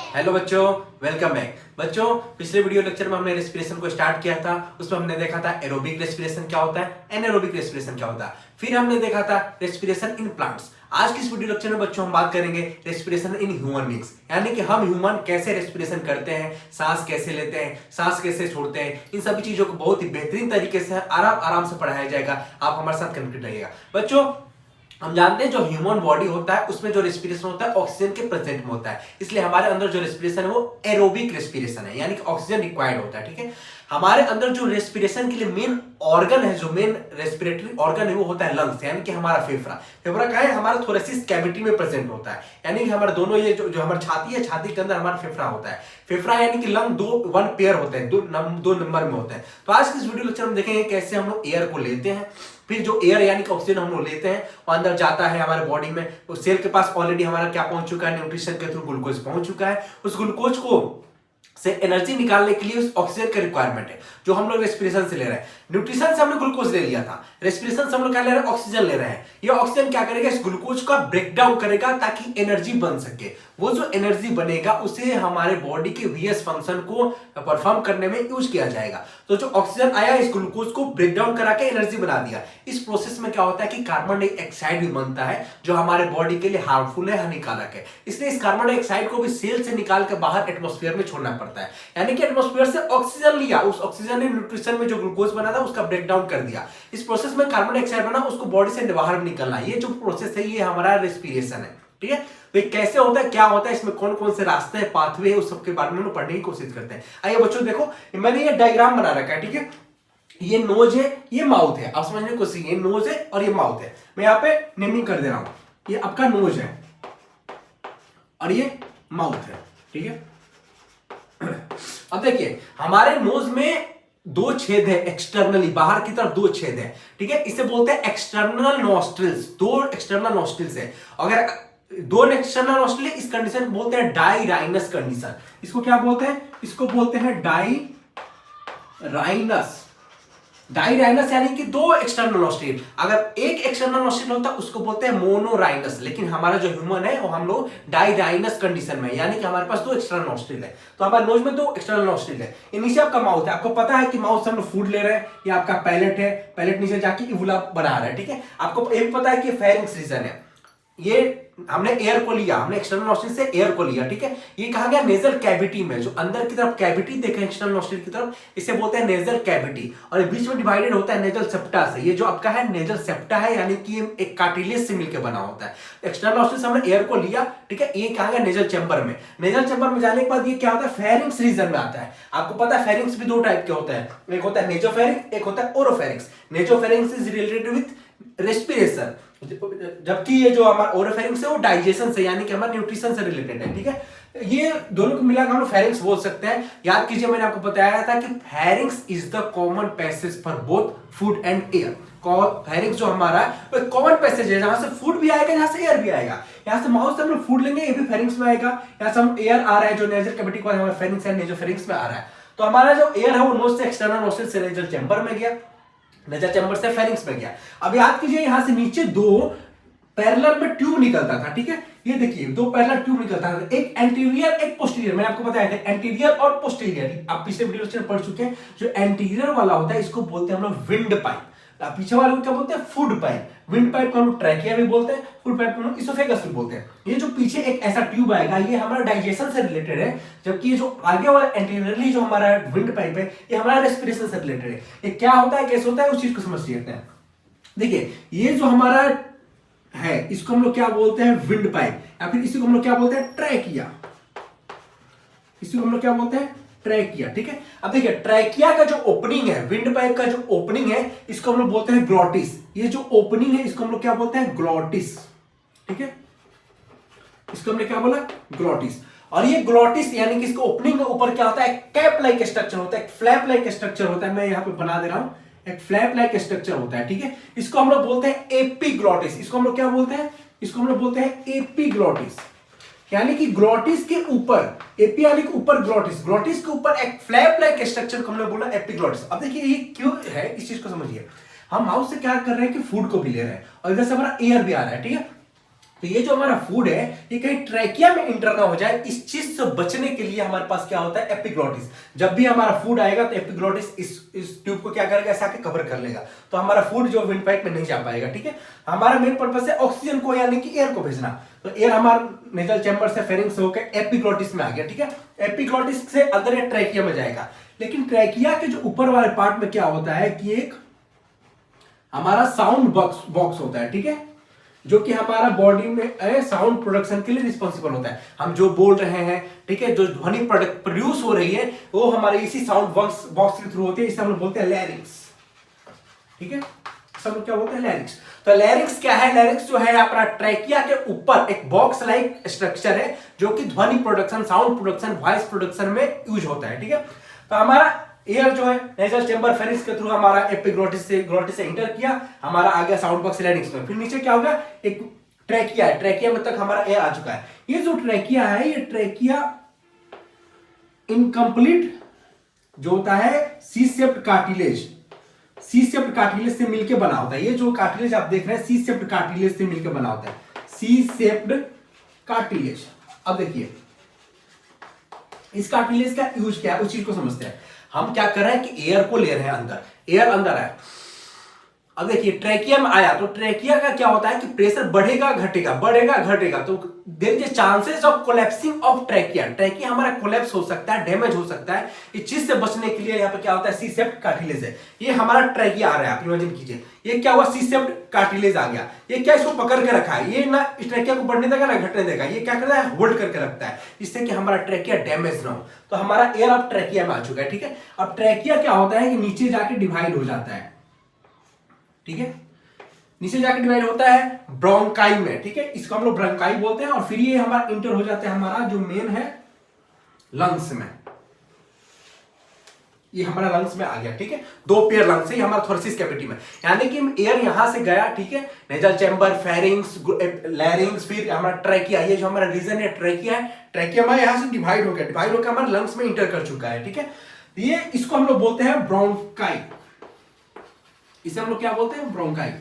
Hello बच्चों, welcome back. बच्चों, पिछले वीडियो लेक्चर में हमने रेस्पिरेशन को स्टार्ट किया था। उसमें हमने देखा था एरोबिक रेस्पिरेशन क्या होता है, एनारोबिक रेस्पिरेशन क्या होता है। फिर हमने देखा था रेस्पिरेशन इन प्लांट्स। आज की इस वीडियो लेक्चर में बच्चों हम बात करेंगे रेस्पिरेशन इन ह्यूमन बींग्स, यानी कि हम ह्यूमन कैसे रेस्पिरेशन करते हैं, सांस कैसे लेते हैं, सांस कैसे छोड़ते हैं। इन सभी चीजों को बहुत ही बेहतरीन तरीके से आराम आराम से पढ़ाया जाएगा। आप हमारे साथ कनेक्टेड रहिएगा। बच्चों, हम जानते हैं जो ह्यूमन बॉडी होता है उसमें जो रेस्पिरेशन होता है ऑक्सीजन के प्रेजेंट में होता है, इसलिए हमारे अंदर जो रेस्पिरेशन है वो एरोबिक रेस्पिरेशन है, यानी कि ऑक्सीजन रिक्वायर्ड होता है। ठीक है, हमारे अंदर जो रेस्पिरेशन के लिए मेन ऑर्गन है, जो मेन रेस्पिरेटरी ऑर्गन है वो होता है लंग्स, यानी कि हमारा फेफड़ा। फेफड़ा क्या है, हमारा थोरेसिस कैविटी में प्रेजेंट होता है, यानी कि हमारे दोनों ये जो हमारी छाती है, छाती के अंदर हमारा फेफड़ा होता है। फेफड़ा यानी कि लंग वन पेयर होते हैं, दो नंबर में होते हैं। तो आज की इस वीडियो लेक्चर में देखेंगे कैसे हम लोग एयर को लेते हैं, फिर जो एयर यानी कि ऑक्सीजन हम लोग लेते हैं वो अंदर जाता है हमारे बॉडी में। तो सेल के पास ऑलरेडी हमारा क्या पहुंच चुका है, न्यूट्रिशन के थ्रू ग्लूकोज पहुंच चुका है। उस ग्लूकोज को से एनर्जी निकालने के लिए उस ऑक्सीजन का रिक्वायरमेंट है, जो हम लोग रेस्पिरेशन से ले रहे हैं। न्यूट्रिशन से हमने ग्लूकोज ले लिया था, रेस्पिरेशन से हम लोग क्या ले रहे हैं, ऑक्सीजन ले रहे हैं। ये ऑक्सीजन क्या करेगा, इस ग्लूकोज का ब्रेक डाउन करेगा ताकि एनर्जी बन सके। वो जो एनर्जी बनेगा उसे हमारे बॉडी के वीएस फंक्शन को परफॉर्म करने में यूज किया जाएगा। तो जो ऑक्सीजन आया, इस ग्लूकोज को ब्रेक डाउन करा के एनर्जी बना दिया। इस प्रोसेस में क्या होता है कि कार्बन डाइऑक्साइड भी बनता है, जो हमारे बॉडी के लिए हार्मफुल है, हानिकारक है। इसलिए इस कार्बन डाइऑक्साइड को भी सेल से निकाल के बाहर एटमॉस्फेयर में छोड़ना पड़ता है। यानी कि एटमॉस्फेयर से ऑक्सीजन लिया, उस ऑक्सीजन ने न्यूट्रिशन में जो ग्लूकोज बना था उसका ब्रेक डाउन कर दिया। इस प्रोसेस में कार्बन डाइऑक्साइड बना, उसको बॉडी से बाहर निकलना। ये जो प्रोसेस है ये हमारा रेस्पिरेशन है। ठीक है, तो ये कैसे होता है, क्या होता है, इसमें कौन कौन से रास्ते हैं, पाथवे है, उस सब के बारे में हम पढ़ने की कोशिश करते हैं। आइए बच्चों देखो, मैंने ये डायग्राम बना रखा है। ठीक है, ये नोज है, ये माउथ है। आप समझने की कोशिश, ये नोज है और ये माउथ है। मैं यहाँ पे नेमिंग कर दे रहा हूं। ये आपका नोज है और ये माउथ है। ठीक है, अब देखिए हमारे नोज में दो छेद है, एक्सटर्नली बाहर की तरफ दो छेद है। ठीक है, इसे बोलते हैं एक्सटर्नल नॉस्ट्रिल्स। दो एक्सटर्नल नॉस्ट्रिल्स है। अगर दो एक्सटर्नल नॉस्ट्रिल, इस कंडीशन को बोलते हैं डायराइनस कंडीशन। इसको क्या बोलते हैं, इसको बोलते हैं डायराइनस। डायराइनस यानी कि दो एक्सटर्नल नॉस्ट्रिल। अगर एक एक्सटर्नल नॉस्ट्रिल होता है उसको बोलते हैं मोनोराइनस। लेकिन हमारा जो ह्यूमन है वो हम लोग डायराइनस कंडीशन में, यानी कि हमारे पास दो एक्सटर्नल नॉस्ट्रिल है। तो हमारे नोज में दो एक्सटर्नल नॉस्ट्रिल है। ये नीचे आपका माउथ है। आपको पता है कि माउथ से हम लोग फूड ले रहे हैं। ये आपका पैलेट है, पैलेट नीचे जाके इवुला बना रहा है। ठीक है, आपको ये पता है कि फेरिंक्स रीजन है। ये हमने एयर को लिया, हमने एक्सटर्नल नॉस्ट्रिल से एयर को लिया। ठीक है, ये कहा गया नेजल कैविटी में, जो अंदर की तरफ कैविटी देखें एक्सटर्नल नॉस्ट्रिल की तरफ, इसे बोलते हैं नेजल कैविटी। और बीच में डिवाइडेड होता है नेजल सेप्टा से। ये जो आपका है नेजल सेप्टा है, यानी कि एक कार्टिलेज से मिलकर बना होता है। एक्सटर्नल नॉस्ट्रिल से हमने एयर को लिया। ठीक है, ये कहा गया नेजल चैम्बर में। नेजल चैम्बर में जाने के बाद ये क्या होता है, फेरिंक्स रीजन में आता है। आपको पता है फेरिंक्स भी दो टाइप के होते हैं, एक होता है नेजोफेरिंक्स, एक होता है ओरोफेरिंक्स। नेजोफेरिंक्स इज रिलेटेड विथ रेस्पिरेशन, जबकि ये जो हमारा ओरोफेरिंक्स है वो डाइजेशन से, यानी कि हमारे न्यूट्रिशन से रिलेटेड है। ठीक है, ये दोनों को मिलाकर हम फेरिंक्स बोल सकते हैं। याद कीजिए मैंने आपको बताया था कि pharynx is the common passage for both food and air. Pharynx जो हमारा है कॉमन पैसेज है, जहां से फूड भी आएगा, जहां से एयर भी आएगा। यहां से माउथ से हम लोग फूड लेंगे, ये भी फेरिंक्स में आएगा। यहां से हम एयर आ रहा है जो नेजल कैविटी को हमारा फेरिंक्स है, नेजोफेरिंक्स में आ रहा है। तो हमारा जो एयर है वो नोज से एक्सटर्नल नोस्ट्रिल से नेजल चैम्बर में गया, नेजल चैम्बर से फेरिंक्स में गया। अब याद कीजिए यहां से नीचे दो पैरेलल में ट्यूब निकलता था। ठीक है, ये देखिए दो पैरेलल ट्यूब निकलता था, एक एंटीरियर एक पोस्टीरियर। मैंने आपको बताया था एंटीरियर और पोस्टीरियर, आप पिछले वीडियो में पढ़ चुके हैं। जो एंटीरियर वाला होता है इसको बोलते हैं हम लोग विंड पाइप, पीछे वाले को क्या बोलते हैं, फूड पाइप। विंड पाइप को हम लोग ट्रैकिया भी बोलते हैं, फूड पाइप को हम लोग इसोफेगस भी बोलते हैं। ये जो पीछे एक ऐसा ट्यूब आएगा ये हमारा डाइजेशन से रिलेटेड है, जबकि ये जो आगे वाला एंटीरियरली जो हमारा विंड पाइप है ये हमारा रेस्पिरेशन से रिलेटेड है। ये क्या होता है, कैसे होता है, उस चीज को समझ लेते हैं। देखिए ये जो हमारा है इसको हम लोग क्या बोलते हैं, विंड पाइप, या फिर इसी को हम लोग क्या बोलते हैं, ट्रैकिया। इसी को हम लोग क्या बोलते हैं, ट्रैकिया। ठीक है, अब देखिए ट्रैकिया का जो ओपनिंग है, विंड पाइप का जो ओपनिंग है इसको हम लोग बोलते हैं ग्लॉटिस। ये जो ओपनिंग है इसको हम लोग क्या बोलते हैं, ग्लॉटिस। ठीक है, इसको हमने क्या बोला, ग्लॉटिस। और ये ग्लॉटिस यानी कि इसको ओपनिंग के ऊपर क्या होता है, कैप लाइक स्ट्रक्चर होता है, एक फ्लैप लाइक स्ट्रक्चर होता है। मैं यहां पे बना दे रहा हूं, एक फ्लैप लाइक स्ट्रक्चर होता है। ठीक है, इसको हम लोग बोलते हैं एपिग्लॉटिस। इसको हम लोग क्या बोलते हैं, इसको हम लोग बोलते हैं एपिग्लॉटिस। यानी कि ग्लॉटिस के ऊपर, एपी यानी कि ऊपर, ग्लॉटिस, ग्लॉटिस के ऊपर एक फ्लैप लाइक स्ट्रक्चर को हम लोग बोला एपिग्लॉटिस। अब देखिए ये क्यों है, इस चीज को समझिए। हम माउथ से क्या कर रहे हैं कि फूड को भी ले रहे हैं और इधर से हमारा एयर भी आ रहा है। ठीक है, तो ये जो हमारा फूड है ये कहीं ट्रैकिया में इंटर ना हो जाए, इस चीज से बचने के लिए हमारे पास क्या होता है, एपिग्लॉटिस। जब भी हमारा फूड आएगा तो एपिग्लॉटिस इस ट्यूब को क्या करेगा, ऐसा के कवर कर लेगा, तो हमारा फूड जो विंड पाइप में नहीं जा पाएगा। ठीक है, हमारा मेन पर्पस है ऑक्सीजन को यानी कि एयर को भेजना। तो एयर हमारा नेजल चैम्बर से फेरिंग्स से होकर एपिग्लॉटिस में आ गया। ठीक है, एपिग्लॉटिस से अंदर ये ट्रैकिया में जाएगा। लेकिन ट्रैकिया के जो ऊपर वाले पार्ट में क्या होता है कि एक हमारा साउंड बॉक्स होता है। ठीक है, जो कि हमारा बॉडी में साउंड प्रोडक्शन के लिए रिस्पॉन्सिबल होता है। हम जो बोल रहे हैं, ठीक है, जो ध्वनि प्रोड्यूस हो रही है वो हमारे इसी साउंड बॉक्स के थ्रू होती है। इसे हम लोग बोलते हैं लैरिंक्स। ठीक है, सब लोग क्या बोलते हैं, लैरिंक्स। तो लैरिंक्स क्या है, लैरिंक्स जो है अपना ट्रैकिया के ऊपर एक बॉक्स लाइक स्ट्रक्चर है जो कि ध्वनि production, sound production, voice production में यूज होता है। ठीक है, तो हमारा एयर जो है नेजल चैम्बर फेरिंक्स के थ्रू हमारा एपिग्लॉटिस से इंटर किया, हमारा आ गया साउंड बॉक्स लैरिंक्स में। फिर नीचे क्या होगा, एक ट्रैकिया है, ट्रैकिया में तक हमारा एयर आ चुका है। ये जो ट्रैकिया है, ये ट्रैकिया इनकम्प्लीट जो होता है सी शेप्ड कार्टिलेज से मिलकर बना होता है। ये जो कार्टिलेज आप देख रहे हैं सी शेप्ड कार्टिलेज से मिलकर बना होता है, सी शेप्ड कार्टिलेज। अब देखिए इस कार्टिलेज का यूज क्या है, उस चीज को समझते हैं। हम क्या कर रहे हैं कि एयर को ले रहे हैं अंदर, एयर अंदर है। अब देखिए ट्रैकिया में आया तो ट्रैकिया का क्या होता है कि प्रेशर बढ़ेगा घटेगा, तो there is chances of collapsing of trachea. Trachea हमारा कोलैप्स हो सकता है, डैमेज हो सकता है। इस चीज से बचने के लिए यहाँ पे क्या होता है, सी शेप्ड कार्टिलेज है। ये हमारा ट्रैकिया आ रहा है, आप इमेजिन कीजिए ये क्या हुआ, सी शेप्ड कार्टिलेज आ गया। ये क्या इसको पकड़ के रखा है, ये ना इस ट्रैकिया को बढ़ने देगा ना घटने देगा, ये क्या करता है, होल्ड करके रखता है, जिससे कि हमारा ट्रैकिया डैमेज ना हो। तो हमारा एयर अब ट्रैकिया में आ चुका है। ठीक है, अब ट्रैकिया क्या होता है कि नीचे जाके डिवाइड हो जाता है। ठीक है, नीचे जाके डिवाइड होता है ब्रोंकाई में। ठीक है, इसको हम लोग ब्रोंकाई बोलते हैं। और फिर ये हमारा इंटर हो जाता है हमारा जो मेन है लंग्स में, ये हमारा लंग्स में आ गया। ठीक है, दो पेयर लंग्स है हमारा थोरेसिक कैविटी में, यानी कि एयर यहां से गया। ठीक है, नेजल चैम्बर, फेरिंग्स, लैरिंग्स, फिर हमारा ट्रैकिया, ये जो हमारा रीजन है ट्रैकिया है, ट्रैकिया में यहां से डिवाइड हो गया, डिवाइड होकर हमारे लंग्स में इंटर कर चुका है। ठीक है, ये इसको हम लोग बोलते हैं ब्रोंकाई, इसे हम लोग क्या बोलते हैं, ब्रोंकाई।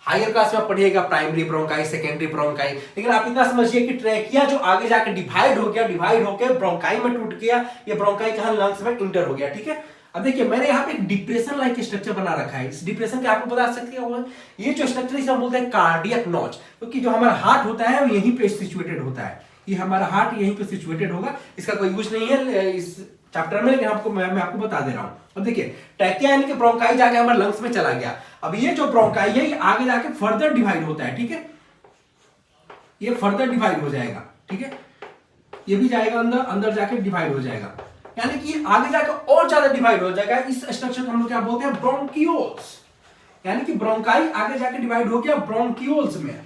हायर क्लास में पढ़िएगा प्राइमरी ब्रोंकाई, सेकेंडरी ब्रोंकाई, लेकिन आप इतना समझिए कि ट्रैकिया जो आगे जाकर डिवाइड हो गया, डिवाइड होकर ब्रोंकाई में टूट गया, ये ब्रोंकाई कहां, लंग्स में इंटर हो गया। ठीक है, अब देखिए मैंने यहाँ पे एक डिप्रेशन लाइक स्ट्रक्चर बना रखा है। इस डिप्रेशन का आपको बता सकते हो, ये जो स्ट्रक्चर इसे हम बोलते हैं कार्डियक नॉच, क्योंकि जो हमारा हार्ट होता है वो यहीं पे सिचुएटेड होता है। ये हमारा हार्ट यहीं पे सिचुएटेड होगा, इसका कोई यूज नहीं है इस चैप्टर में, लेकिन मैं आपको बता दे रहा हूं। अब देखिए ट्रैकिया यानी कि ब्रोंकाई जाके हमारे लंग्स में चला गया। अब ये जो ब्रोंकाई है ये आगे जाके फर्दर डिवाइड होता है। ठीक है, ये फर्दर डिवाइड हो जाएगा। ठीक है, ये भी जाएगा अंदर, अंदर जाके डिवाइड हो जाएगा, यानी कि आगे जाकर और ज्यादा डिवाइड हो जाएगा। इस स्ट्रक्चर को हम लोग क्या बोलते हैं, ब्रोंकियोल्स, यानी कि ब्रोंकाई आगे जाके डिवाइड हो गया ब्रोंकियोल्स में।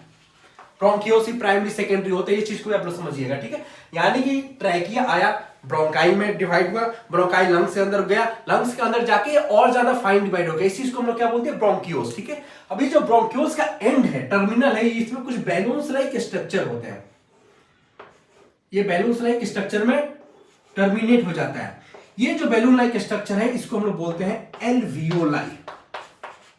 ब्रोंकियोल्स ही प्राइमरी सेकेंडरी होते हैं, ये चीज को आप लोग समझिएगा। ठीक है, यानी कि ट्रैकिया आया, ब्रोंकाई में डिवाइड हुआ, ब्रोंकाई लंग्स से अंदर गया, लंग्स के अंदर जाके और ज्यादा फाइन डिवाइड हो गया, इस चीज को हम लोग क्या बोलते हैं, ब्रोंकियोल्स। ठीक है, अभी जो ब्रोंकियोल्स का एंड है, टर्मिनल है, इसमें कुछ बैलून्स लाइक स्ट्रक्चर होते हैं। ये बैलून्स लाइक स्ट्रक्चर में टर्मिनेट हो जाता है। ये जो बैलून लाइक स्ट्रक्चर है इसको हम लोग बोलते हैं एल्वियोलाई।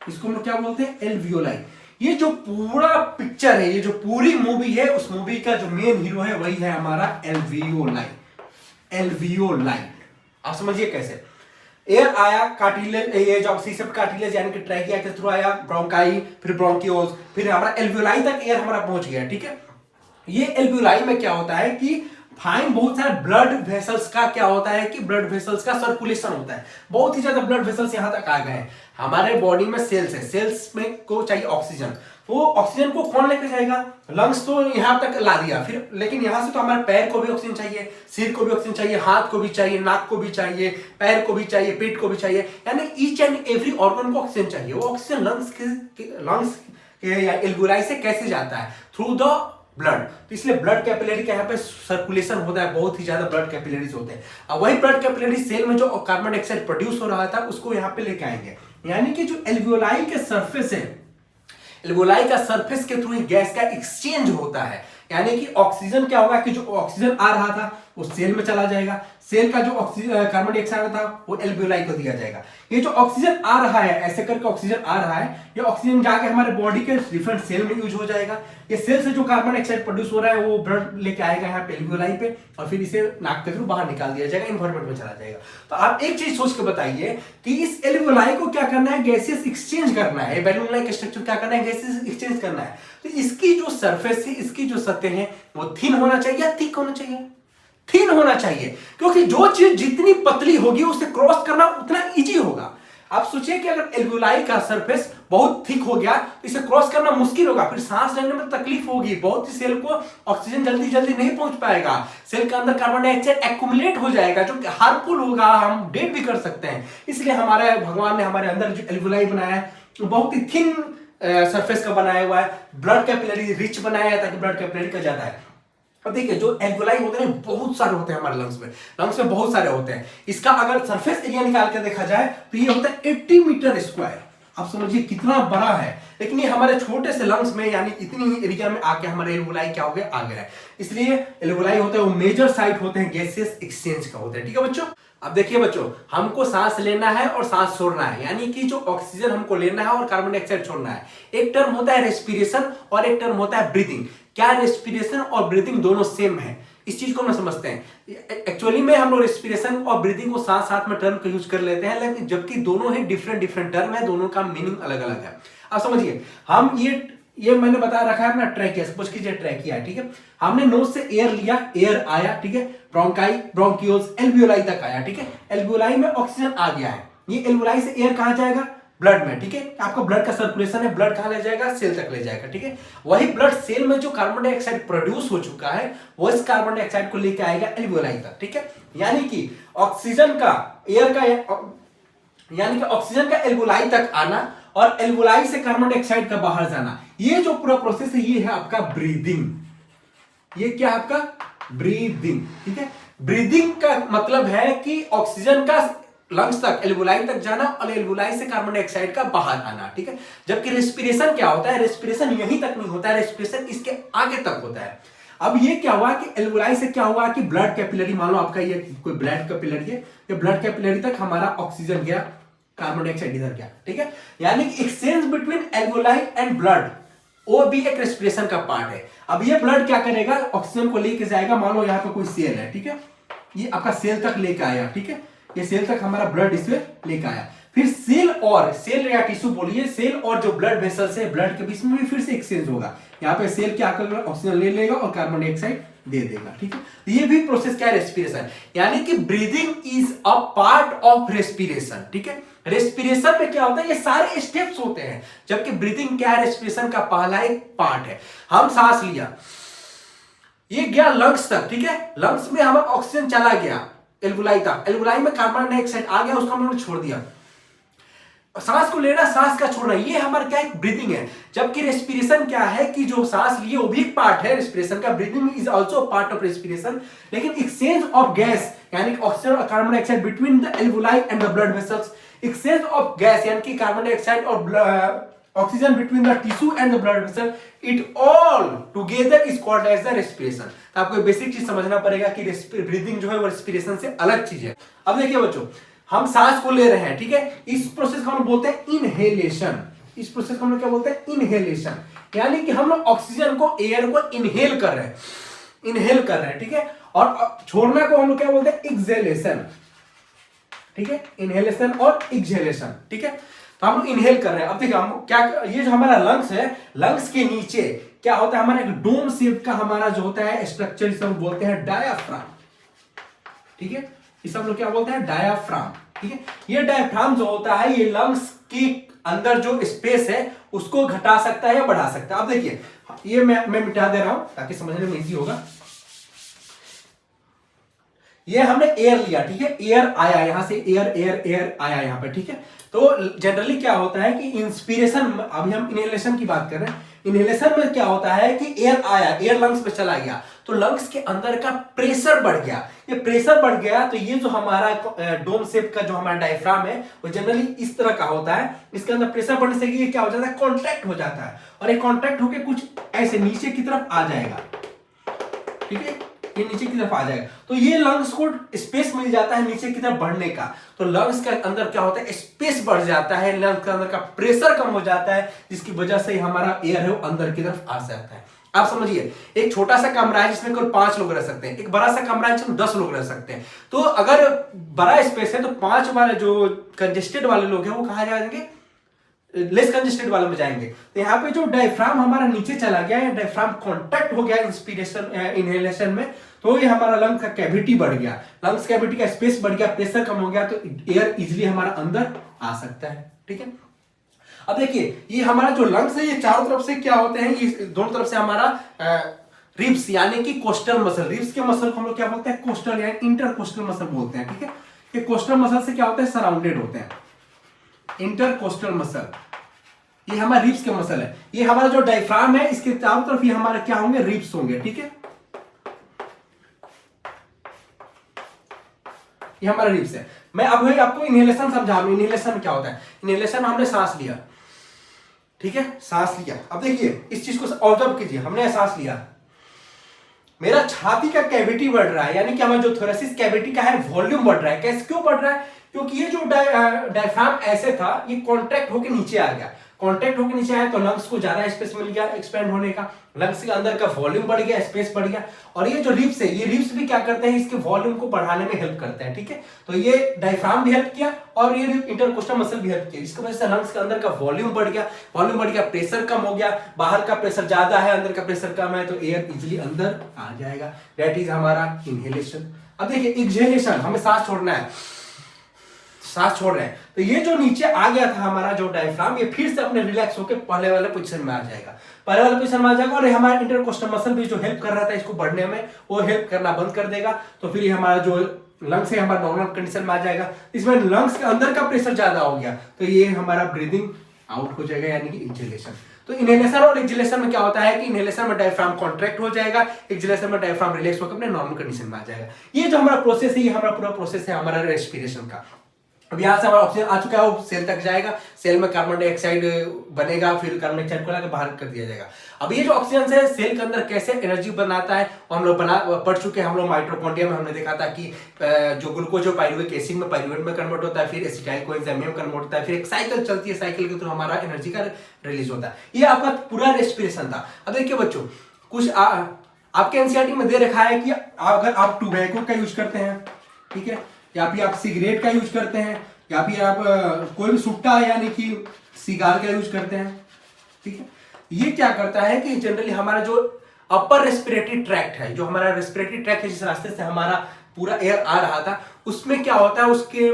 इसको हम लोग क्या बोलते हैं, एल्वियोलाई। ये जो पूरा पिक्चर है, ये जो पूरी मूवी है, उस मूवी का जो मेन हीरो है वही है हमारा एल्वियोलाई। एल्वियोलाई आप समझिए कैसे, एयर आया कार्टिलेज, ये जो सी शेप्ड कार्टिलेज यानी कि ट्रैकिया के थ्रू आया, ब्रोंकाई, फिर ब्रोंकियोल्स, फिर हमारा एल्वियोलाई तक एयर हमारा पहुंच गया। ठीक है, ये एल्वियोलाई में क्या होता है कि फाइन बहुत सारे ब्लड वेसल्स का क्या होता है कि ब्लड वेसल्स का सर्कुलेशन होता है, बहुत ही ज्यादा ब्लड वेसल्स यहां तक आ गए हैं। हमारे बॉडी में सेल्स है, सेल्स में को चाहिए ऑक्सीजन, वो ऑक्सीजन को कौन लेकर जाएगा, लंग्स तो यहां तक ला दिया, फिर लेकिन यहां से तो हमारे पैर को भी ऑक्सीजन चाहिए, सिर को भी ऑक्सीजन चाहिए, हाथ को भी चाहिए, नाक को भी चाहिए, पैर को भी चाहिए, पेट को भी चाहिए, यानी ईच एंड एवरी ऑर्गन को ऑक्सीजन चाहिए। वो ऑक्सीजन लंग्स के या एल्वियोलाई से कैसे जाता है, थ्रू द ब्लड। तो इसलिए ब्लड कैपिलरी का यहाँ पे सर्कुलेशन होता है, बहुत ही ज्यादा ब्लड कैपिलरीज होते हैं। अब वही ब्लड कैपिलरी सेल में जो कार्बन डाइऑक्साइड प्रोड्यूस हो रहा था उसको यहाँ पे लेके आएंगे, यानी कि जो एल्वियोलाई के सरफेस है, एल्वियोलाई का सरफेस के थ्रू ही गैस का एक्सचेंज होता है, यानी कि ऑक्सीजन क्या होगा कि जो ऑक्सीजन आ रहा था वो सेल में चला जाएगा। सेल का जो ऑक्सीजन कार्बन डाइऑक्साइड था वो एल्वियोलाई को दिया जाएगा। ये जो ऑक्सीजन आ रहा है, ऐसे करके ऑक्सीजन आ रहा है, ये ऑक्सीजन जाके हमारे बॉडी के डिफरेंट सेल में यूज हो जाएगा। ये सेल से जो कार्बन डाइऑक्साइड प्रोड्यूस हो रहा है वो ब्लड लेके आएगा यहाँ पे एल्वियोलाई पे, और फिर इसे नाक के थ्रू बाहर निकाल दिया जाएगा, एनवायरमेंट में चला जाएगा। तो आप एक चीज सोच के बताइए कि इस एल्वियोलाई को क्या करना है, गैसेस एक्सचेंज करना है। बैलून लाइक स्ट्रक्चर क्या करना है, गैसेस एक्सचेंज करना है। तो इसकी जो सरफेस है, इसकी जो सतह है वो थिन होना चाहिए या थिक होना चाहिए? थिन होना चाहिए, क्योंकि जो चीज जितनी पतली होगी उसे क्रॉस करना उतना इजी होगा। आप सोचिए कि अगर एल्वियोलाई का सरफेस बहुत थिक हो गया तो इसे क्रॉस करना मुश्किल होगा, फिर सांस लेने में तकलीफ होगी, बहुत सी सेल को ऑक्सीजन जल्दी जल्दी नहीं पहुंच पाएगा, सेल के अंदर कार्बन डाइऑक्साइड एक्युमुलेट हो जाएगा जो कि हार्मफुल होगा, हम डेड भी कर सकते हैं। इसलिए हमारे भगवान ने हमारे अंदर जो एल्वियोलाई बनाया है वो बहुत ही थिन सरफेस का बनाया हुआ है, ब्लड कैपिलरी रिच बनाया है ताकि ब्लड कैपिलरी का ज्यादा है। अब देखिए जो एल्वियोलाई होते हैं बहुत सारे होते हैं हमारे लंग्स में बहुत सारे होते हैं। इसका अगर सरफेस एरिया निकाल के देखा जाए तो ये होता है 80 मीटर स्क्वायर। आप समझिए कितना बड़ा है, लेकिन ये हमारे छोटे से लंग्स में यानी इतनी ही एरिया में आके हमारे एल्वियोलाई क्या हो गया, आ गया है। इसलिए एल्वियोलाई होते हैं वो मेजर साइट होते हैं गैसेस एक्सचेंज का होते हैं। ठीक है बच्चों, अब देखिए बच्चों, हमको सांस लेना है और सांस छोड़ना है, यानी कि जो ऑक्सीजन हमको लेना है और कार्बन डाइऑक्साइड छोड़ना है। एक टर्म होता है रेस्पिरेशन और एक टर्म होता है ब्रीथिंग। क्या रेस्पिरेशन और ब्रीथिंग दोनों सेम है? इस चीज को हम समझते हैं। एक्चुअली में हम लोग रेस्पिरेशन और ब्रीथिंग को साथ साथ में टर्म का यूज कर लेते हैं, लेकिन जबकि दोनों ही डिफरेंट डिफरेंट टर्म है, दोनों का मीनिंग अलग अलग है। अब समझिए, हम ये मैंने बता रखा है अपना ट्रैकिया, सपोज कीजिए ट्रैकिया है, ठीक है। हमने नोज से एयर लिया, एयर आया, ठीक है, ब्रोंकाई, ब्रोंकियोल्स, एल्वियोलाई तक आया, ठीक है। एल्वियोलाई में ऑक्सीजन आ गया है, ये एल्वियोलाई से एयर कहां जाएगा, ब्लड में, ठीक है। आपका ब्लड का सर्कुलेशन है, ब्लड कहां ले जाएगा, सेल तक ले जाएगा, ठीक है। वही ब्लड सेल में जो कार्बन डाइऑक्साइड प्रोड्यूस हो चुका है वो इस कार्बन डाइऑक्साइड को लेकर आएगा एल्वियोलाई तक, ठीक है। यानी कि ऑक्सीजन का एल्वियोलाई तक आना और एल्वियोलाई से कार्बन डाइऑक्साइड का बाहर जाना, ये जो पूरा प्रोसेस है ये है आपका ब्रीदिंग। ये क्या है आपका ब्रीदिंग, ठीक है। ब्रीदिंग का मतलब है कि ऑक्सीजन का लंग्स तक, एल्वियोलाई तक जाना और एल्वियोलाई से कार्बन डाइऑक्साइड का बाहर आना, ठीक है। जबकि रेस्पिरेशन क्या होता है, रेस्पिरेशन यहीं तक नहीं होता है, रेस्पिरेशन इसके आगे तक होता है। अब ये क्या हुआ कि एल्वियोलाई से क्या हुआ कि ब्लड कैपिलरी, मान लो आपका ये कोई ब्लड कैपिलरी है, ये ब्लड कैपिलरी तक हमारा ऑक्सीजन गया, कार्बन डाइऑक्साइड इधर गया, ठीक है। यानी कि exchange between alveoli and blood वो भी एक रेस्पिरेशन का पार्ट है। अब ये ब्लड क्या करेगा, ऑक्सीजन को लेके जाएगा, मान लो यहाँ पे कोई सेल है, ठीक है, ये आपका सेल तक लेके आया, ठीक है, ये सेल तक हमारा ब्लड इसे लेके आया, फिर सेल या टिश्यू बोलिए, सेल और जो ब्लड वेसल्स है, ब्लड के बीच में भी फिर से एक्सचेंज होगा। यहाँ पे सेल क्या करेगा, ऑक्सीजन ले लेगा और कार्बन डाइऑक्साइड दे देगा, ठीक है। तो ये भी प्रोसेस क्या है, रेस्पिरेशन। यानी कि breathing is a part of respiration, ठीक है। रेस्पिरेशन में क्या होता है, ये सारे स्टेप्स होते हैं, जबकि ब्रीदिंग क्या है, रेस्पिरेशन का पहला एक पार्ट है। हम सांस लिया, ये गया लंग्स तक, ठीक है, लंग्स में हमारा ऑक्सीजन चला गया एल्वियोलाई तक, एल्वियोलाई में कार्बन डाइऑक्साइड आ गया, उसको हमने छोड़ दिया। सांस को लेना, सांस का छोड़ना, ये हमारा क्या एक ब्रीदिंग है। जबकि रेस्पिरेशन क्या है कि जो सांस लिए वो भी एक पार्ट है रेस्पिरेशन का, breathing is also part of respiration. लेकिन एक्सचेंज ऑफ गैस यानी ऑक्सीजन और carbon dioxide between the alveoli and the blood vessels, exchange of gas यानी कि कार्बन डाइऑक्साइड और oxygen between the tissue and the blood vessel, it all together is called as the respiration. तो आपको basic चीज समझना पड़ेगा कि breathing जो है वो रेस्पिरेशन से अलग चीज है। अब देखिए बच्चों, हम सांस को ले रहे हैं, ठीक है, इस प्रोसेस को हम बोलते हैं इनहेलेशन। इस प्रोसेस को हम क्या बोलते हैं, इनहेलेशन। यानी कि हम लोग ऑक्सीजन को, एयर को इनहेल कर रहे हैं, ठीक है। और छोड़ना को हम लोग क्या बोलते हैं, एक्सहेलेशन, ठीक है, इनहेलेशन और एक्सहेलेशन, ठीक है। तो हम लोग इनहेल कर रहे हैं। अब देखिए हम क्या, ये जो हमारा लंग्स है, लंग्स के नीचे क्या होता है, हमारा एक डोम शेप का हमारा जो होता है स्ट्रक्चर, इसे हम बोलते हैं डायाफ्राम, ठीक है। इसे हम लोग क्या बोलते हैं, डायाफ्राम, ठीक है। ये डायाफ्राम जो होता है ये लंग्स के अंदर जो स्पेस है उसको घटा सकता है या बढ़ा सकता है। अब देखिए ये मैं मिटा दे रहा हूं ताकि समझने में इजी होगा। ये हमने एयर लिया, ठीक है, एयर आया यहां से, एयर आया यहां पे, ठीक है। तो जनरली क्या होता है कि इंस्पिरेशन, अभी हम इनहेलेशन की बात कर रहे हैं, इनहेलेशन में क्या होता है कि एयर आया, एयर लंग्स पे चला गया, तो लंग्स के अंदर का प्रेशर बढ़ गया। ये प्रेशर बढ़ गया तो ये जो हमारा डोम शेप का जो हमारा डायफ्राम है वो जनरली इस तरह का होता है। इसके अंदर प्रेशर बढ़ने से ये क्या हो जाता है, कॉन्ट्रैक्ट हो जाता है, और ये कॉन्ट्रैक्ट होकर कुछ ऐसे नीचे की तरफ आ जाएगा, ठीक है, ये नीचे की तरफ आ जाएगा, तो ये लंग्स को स्पेस मिल जाता है नीचे की तरफ बढ़ने का। तो लंग्स के अंदर क्या होता है, स्पेस बढ़ जाता है, लंग्स के अंदर का प्रेशर कम हो जाता है, जिसकी वजह से हमारा एयर है वो अंदर की तरफ आ जाता है। आप समझिए, एक छोटा सा कमरा है जिसमें केवल 5 लोग रह सकते हैं, एक बड़ा सा कमरा है जिसमें 10 लोग रह सकते हैं। तो अगर बड़ा स्पेस है तो 5 वाले जो कंजेस्टेड वाले लोग हैं वो कहाँ जाएंगे, लेस कंजेस्टेड वाले में जाएंगे। तो यहाँ पे जो डायफ्राम हमारा नीचे चला गया है, डायफ्राम कॉन्टैक्ट हो गया इंस्पिरेशन इनहेलेशन में, तो ये हमारा लंग्स का कैविटी बढ़ गया, लंग्स कैविटी का स्पेस बढ़ गया, प्रेशर कम हो गया, तो एयर इजिली हमारा अंदर आ सकता है। ठीक है, अब देखिए ये हमारा जो लंग्स है ये चारों तरफ से क्या होते हैं, ये दोनों तरफ से हमारा रिब्स यानी कि कोस्टल मसल, रिब्स के मसल को हम लोग क्या बोलते हैं, कोस्टल यानी इंटरकोस्टल मसल बोलते हैं। ठीक है, ये कोस्टल मसल से क्या होते हैं, सराउंडेड होते हैं, इंटरकोस्टल मसल, ये हमारा रिब्स के मसल है। ये हमारा जो डायफ्राम है इसके चारों तरफ ये हमारे क्या होंगे, रिब्स होंगे। ठीक है, ये हमारा रिब्स है। मैं अब आपको इनहेलेशन समझा रहा हूं, इनहेलेशन क्या होता है। इनहेलेशन हमने सांस लिया, ठीक है, सांस लिया। अब देखिए इस चीज को ऑब्जर्व कीजिए, हमने सांस लिया, मेरा छाती का कैविटी बढ़ रहा है, यानी कि हमारा जो थोरेसिस कैविटी का है वॉल्यूम बढ़ रहा है। कैसे, क्यों बढ़ रहा है, क्योंकि ये जो डायफ्राम ऐसे था ये कॉन्ट्रैक्ट होकर नीचे आ गया, कॉन्ट्रैक्ट होकर नीचे आया तो लंग्स को ज्यादा स्पेस मिल गया एक्सपेंड होने का, लंग्स के अंदर का वॉल्यूम बढ़ गया, स्पेस बढ़ गया। और ये जो रिब्स है, ये रिब्स भी क्या करते हैं, इसके वॉल्यूम को बढ़ाने में हेल्प करते हैं। ठीक है, तो ये डायफ्राम भी हेल्प किया और ये इंटरकोस्टल मसल भी हेल्प किया, इसकी वजह से लंग्स के अंदर का वॉल्यूम बढ़ गया, वॉल्यूम बढ़ गया, प्रेशर कम हो गया, बाहर का प्रेशर ज्यादा है, अंदर का प्रेशर कम है, तो एयर इजिली अंदर आ जाएगा। दैट इज हमारा इनहेलेशन। अब देखिए एक्सहेलेशन, हमें सांस छोड़ना है, सांस छोड़ रहे हैं, तो ये जो नीचे आ गया था हमारा जो डायफ्राम, ये फिर से अपने रिलैक्स होकर पहले वाले पोजीशन में आ जाएगा, पहले वाले पोजीशन में आ जाएगा। और ये हमारा इंटरकोस्टल मसल भी जो हेल्प कर रहा था इसको बढ़ने में, वो हेल्प करना बंद कर देगा। तो फिर ये हमारा जो लंग्स है हमारा नॉर्मल कंडीशन में आ जाएगा। इसमें लंग्स के अंदर का प्रेशर ज्यादा हो गया तो ये हमारा ब्रीदिंग आउट हो जाएगा, यानी कि इंहेलेशन। तो इनहेलेशन और एक्सहेलेशन में क्या होता है कि इनहेलेशन में डायफ्राम कॉन्ट्रैक्ट हो जाएगा, एक्सहेलेशन में डायफ्राम रिलैक्स होकर अपने नॉर्मल कंडीशन में आ जाएगा। ये जो हमारा प्रोसेस है, ये हमारा पूरा प्रोसेस है हमारा रेस्पिरेशन का। अब यहाँ से हमारा ऑक्सीजन आ चुका है, वो सेल तक जाएगा, सेल में कार्बन डाइऑक्साइड बनेगा, फिर कार्बन डाइऑक्साइड को लाकर बाहर कर दिया जाएगा। अब ये जो ऑक्सीजन है सेल के अंदर कैसे एनर्जी बनाता है वो हम लोग पढ़ चुके हैं। हम लोग माइटोकॉन्ड्रिया में हमने देखा था कि जो ग्लूकोज पायरुविक एसिड में पायरुवेट में कन्वर्ट होता है, फिर एसिटाइल कोएंजाइम में कन्वर्ट होता है, फिर एक साइकिल चलती है, साइकिल के थ्रू हमारा एनर्जी का रिलीज होता है। ये आपका पूरा रेस्पिरेशन था। अब देखिए बच्चों, कुछ आपके एनसीईआरटी में दे रखा है कि अगर आप टोबैको का यूज करते हैं, ठीक है, या फिर आप सिगरेट का यूज करते हैं, या फिर आप कोई भी सुट्टा यानी कि सिगार का यूज करते हैं, ठीक है, ये क्या करता है कि जनरली हमारा जो अपर रेस्पिरेटरी ट्रैक्ट है, जो हमारा रेस्पिरेटरी ट्रैक्ट है, जिस रास्ते से हमारा पूरा एयर आ रहा था, उसमें क्या होता है, उसके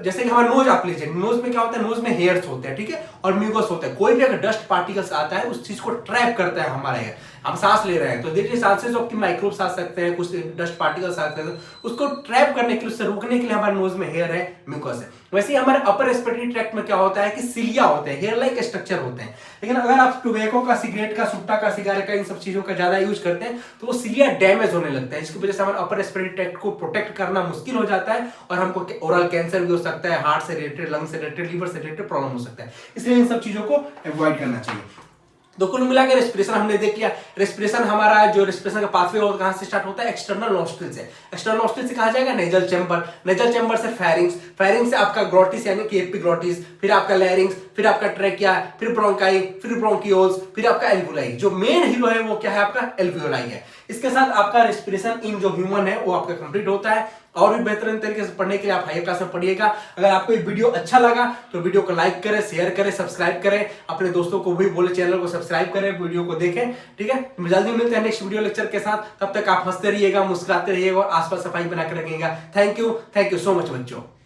जैसे कि हमारा नोज आप लीजिए, नोज में क्या होता है, नोज में हेयर्स होते हैं, ठीक है, और म्यूकस होता है। कोई भी अगर डस्ट पार्टिकल्स आता है उस चीज को ट्रैप करता है हमारा एयर। हम सांस ले रहे हैं तो देखिए सांस से जो आपकी माइक्रोब्स आ सकते हैं, कुछ डस्ट पार्टिकल्स आ सकते हैं, उसको ट्रैप करने के लिए, उससे रोकने के लिए हमारे नोज में हेयर है, म्यूकस है। वैसे ही हमारे अपर रेस्पिरेटरी ट्रैक्ट में क्या होता है कि सिलिया होते हैं, हेयर लाइक स्ट्रक्चर होते हैं। लेकिन अगर आप टोबैको का, सिगरेट का, सुट्टा का, सिगार का, इन सब चीजों का ज्यादा यूज करते हैं तो वो सिलिया डैमेज होने लगता है, जिसकी वजह से हमारे अपर रेस्पिरेटरी ट्रैक्ट को प्रोटेक्ट करना मुश्किल हो जाता है और हमको ओरल कैंसर भी हो सकता है, हार्ट से रिलेटेड, लंग से रिलेटेड, लीवर से रिलेटेड प्रॉब्लम हो सकता है। इसलिए इन सब चीजों को अवॉइड करना चाहिए। तो कुल मिलाकर रेस्पिरेशन हमने देख लिया। रेस्पिरेशन हमारा जो रेस्पिरेशन का पाथवे होता है कहां से स्टार्ट होता है, एक्सटर्नल नॉस्ट्रिल से। एक्सटर्नल नॉस्ट्रिल से कहा जाएगा नेजल चैम्बर, नेजल चैम्बर से फेरिंग्स, फेरिंग्स से आपका ग्लोटिस यानी कि एपिग्लोटिस, फिर आपका लैरिंग्स, फिर आपका ट्रेकिया, फिर ब्रोंकाई, फिर ब्रोंकियोल्स, फिर आपका एल्वियोलाई। जो मेन हीरो है वो क्या है, आपका एल्वियोलाई है। इसके साथ आपका रेस्पिरेशन इन जो ह्यूमन है वो आपका कंप्लीट होता है। और भी बेहतरीन तरीके से पढ़ने के लिए आप हायर क्लास में पढ़िएगा। अगर आपको ये वीडियो अच्छा लगा तो वीडियो को लाइक करें, शेयर करें, सब्सक्राइब करें, अपने दोस्तों को भी बोले चैनल को सब्सक्राइब करें, वीडियो को देखें, ठीक है। जल्दी मिलते हैं नेक्स्ट वीडियो लेक्चर के साथ। तब तक आप हंसते रहिएगा, मुस्कुराते रहिएगा और आसपास सफाई बना के रखिएगा। थैंक यू सो मच बच्चों।